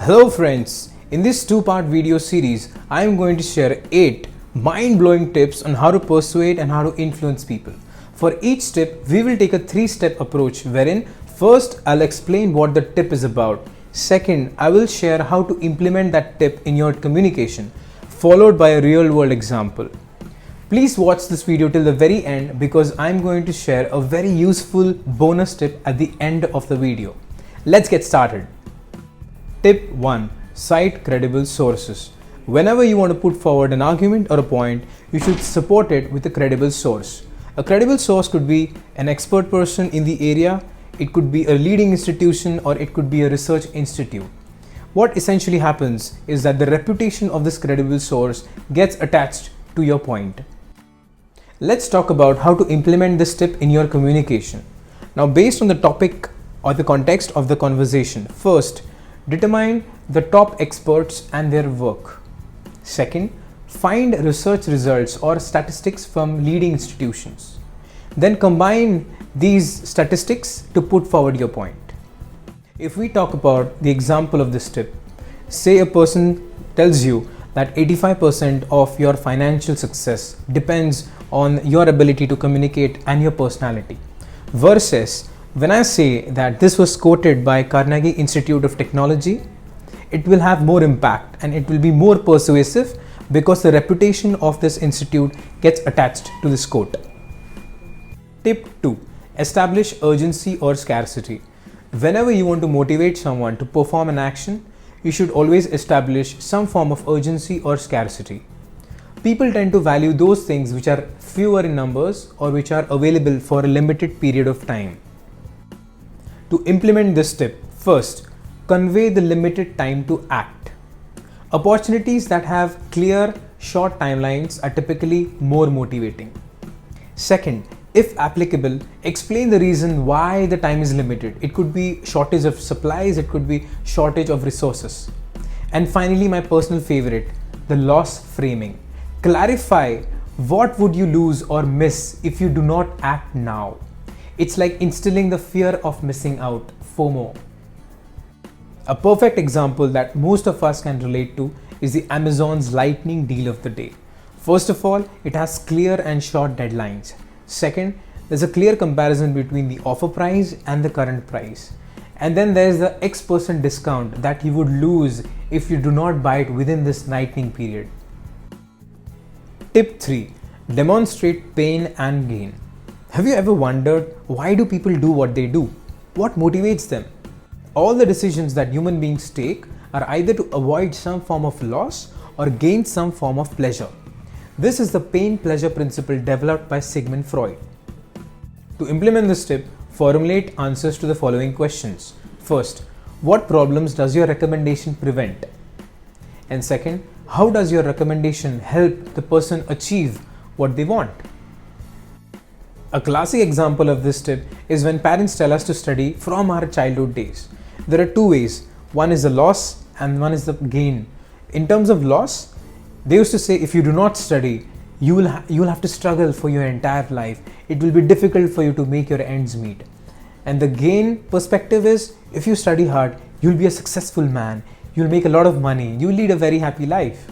Hello friends, in this two-part video series, I am going to share 8 mind-blowing tips on how to persuade and how to influence people. For each tip, we will take a 3-step approach wherein first I'll explain what the tip is about. Second, I will share how to implement that tip in your communication, followed by a real-world example. Please watch this video till the very end because I'm going to share a very useful bonus tip at the end of the video. Let's get started. Tip 1. Cite credible sources. Whenever you want to put forward an argument or a point, you should support it with a credible source. A credible source could be an expert person in the area, it could be a leading institution, or it could be a research institute. What essentially happens is that the reputation of this credible source gets attached to your point. Let's talk about how to implement this tip in your communication. Now, based on the topic or the context of the conversation, first, determine the top experts and their work. Second, find research results or statistics from leading institutions. Then combine these statistics to put forward your point. If we talk about the example of this tip, say a person tells you that 85% of your financial success depends on your ability to communicate and your personality, versus when I say that this was quoted by Carnegie Institute of Technology, it will have more impact and it will be more persuasive because the reputation of this institute gets attached to this quote. Tip 2. Establish urgency or scarcity. Whenever you want to motivate someone to perform an action, you should always establish some form of urgency or scarcity. People tend to value those things which are fewer in numbers or which are available for a limited period of time. To implement this tip, first, convey the limited time to act. Opportunities that have clear, short timelines are typically more motivating. Second, if applicable, explain the reason why the time is limited. It could be shortage of supplies, it could be shortage of resources. And finally, my personal favorite, the loss framing. Clarify what would you lose or miss if you do not act now. It's like instilling the fear of missing out, FOMO. A perfect example that most of us can relate to is the Amazon's lightning deal of the day. First of all, it has clear and short deadlines. Second, there's a clear comparison between the offer price and the current price. And then there's the X% discount that you would lose if you do not buy it within this lightning period. Tip 3. Demonstrate pain and gain. Have you ever wondered why do people do what they do? What motivates them? All the decisions that human beings take are either to avoid some form of loss or gain some form of pleasure. This is the pain-pleasure principle developed by Sigmund Freud. To implement this tip, formulate answers to the following questions. First, what problems does your recommendation prevent? And second, how does your recommendation help the person achieve what they want? A classic example of this tip is when parents tell us to study from our childhood days. There are two ways. One is the loss and one is the gain. In terms of loss, they used to say if you do not study, you will have to struggle for your entire life. It will be difficult for you to make your ends meet. And the gain perspective is if you study hard, you'll be a successful man. You'll make a lot of money. You'll lead a very happy life.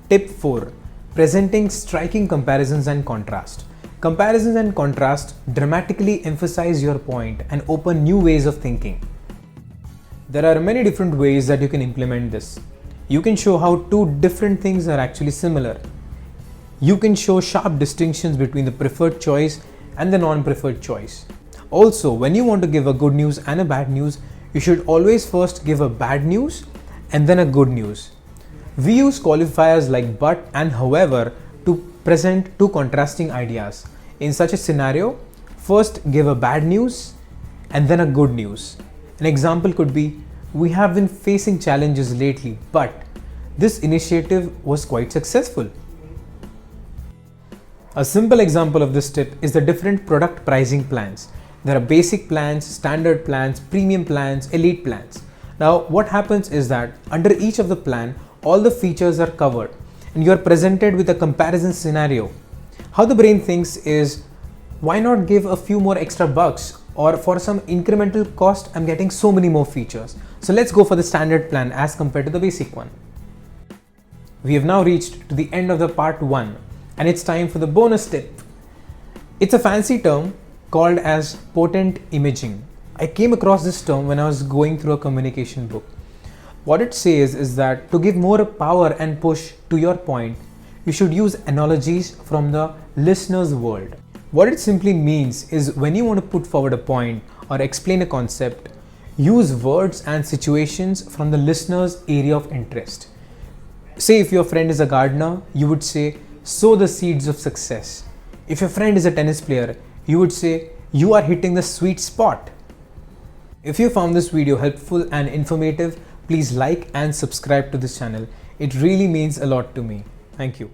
Tip 4. Presenting striking comparisons and contrast. Comparisons and contrast dramatically emphasize your point and open new ways of thinking. There are many different ways that you can implement this. You can show how two different things are actually similar. You can show sharp distinctions between the preferred choice and the non-preferred choice. Also, when you want to give a good news and a bad news, you should always first give a bad news and then a good news. We use qualifiers like but and however to present two contrasting ideas. In such a scenario, first give a bad news and then a good news. An example could be, we have been facing challenges lately, but this initiative was quite successful. A simple example of this tip is the different product pricing plans. There are basic plans, standard plans, premium plans, elite plans. Now, what happens is that under each of the plan, all the features are covered and you are presented with a comparison scenario. How the brain thinks is, why not give a few more extra bucks or for some incremental cost, I'm getting so many more features. So let's go for the standard plan as compared to the basic one. We have now reached to the end of the part 1 and it's time for the bonus tip. It's a fancy term called as potent imaging. I came across this term when I was going through a communication book. What it says is that to give more power and push to your point, you should use analogies from the listener's world. What it simply means is when you want to put forward a point or explain a concept, use words and situations from the listener's area of interest. Say if your friend is a gardener, you would say, sow the seeds of success. If your friend is a tennis player, you would say, you are hitting the sweet spot. If you found this video helpful and informative, please like and subscribe to this channel. It really means a lot to me. Thank you.